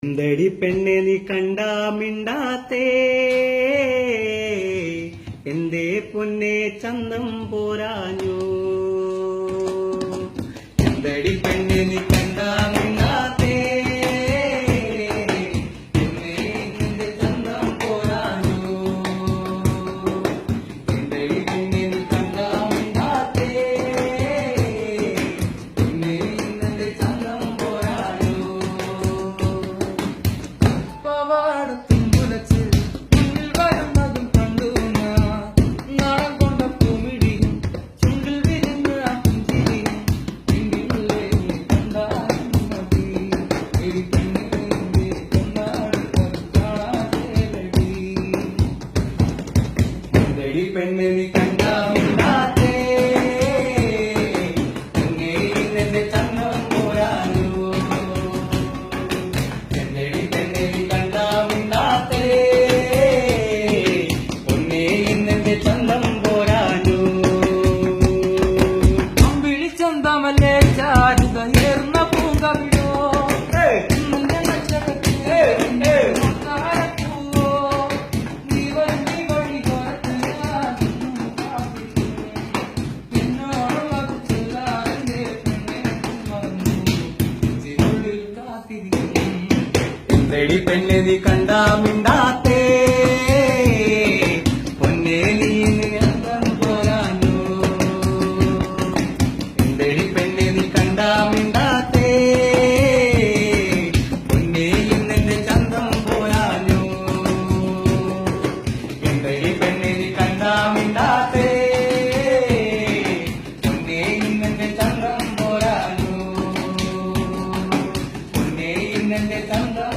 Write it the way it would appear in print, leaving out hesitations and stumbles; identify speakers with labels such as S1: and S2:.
S1: എന്തടി പെണ്ണെ നീ കണ്ടാ മിണ്ടാത്തേ, എന്തേ പൊന്നെ ചന്തം പോരാഞ്ഞു. എന്തടി പെണ്ണെ നീ കണ്ടാ മിണ്ടാത്തേ, എന്തേ നിന്റെ ചന്തം പോരാഞ്ഞു. എന്തടി പെണ്ണെ നീ കണ്ടാ മിണ്ടാത്തേ, എന്തേ നിന്റെ ചന്തം പോരാഞ്ഞു. പാവാടത്തും പുലച്ച് മുന്നിൽ വരുന്നതും കണ്ടു നാളം കൊണ്ട പൂമിഴിയും ചുണ്ടിൽ വിരിഞ്ഞ പുഞ്ചിരിയും പിന്നിലെ കണ്ടാലും മതി. എടി പെണ്ണിന്റെ കണ്ണാടി കാണാതേടി. എന്തടി പെണ്ണെ നീ കണ്ടാ മിണ്ടാത്തേ, എങ്ങേ നിന്റെ ചന്തം പോരാഞ്ഞു. എന്തടി പെണ്ണെ നീ കണ്ടാ മിണ്ടാത്തേ, പൊന്നേ ഇന്നെന്റെ ചന്തം പോരാഞ്ഞു. അമ്പിളിച്ചന്തമല്ലേ ചാരുതയേർന്ന പൂങ്കവിടോ, നിന്റെ നക്ഷത്രത്തിലെ പൂവോ, നീ വഴി വഴി കോരത്ത് ഞാൻ കാത്തിരിക്കും. എന്നോട് അത് ചൊല്ലാതെ പെണ്ണെ മറന്നു നെഞ്ചിനുള്ളിൽ കാത്തിരിക്കും. എന്തടി പെണ്ണെ നീ കണ്ടാ മിണ്ടാത്തേ, പൊന്നേ നീ ചന്തം പോരാഞ്ഞു. എന്തടി പെണ്ണെ നീ കണ്ടാ മിണ്ടാത്തേ, പൊന്നേ ഇന്നെന്റെ ചന്തം പോരാഞ്ഞു. എന്തടി പെണ്ണെ നീ കണ്ടാ മിണ്ടാത്തേ, പൊന്നേ ഇന്നെന്റെ ചന്തം പോരാഞ്ഞു. പൊന്നേ ഇന്നെന്റെ ചന്തം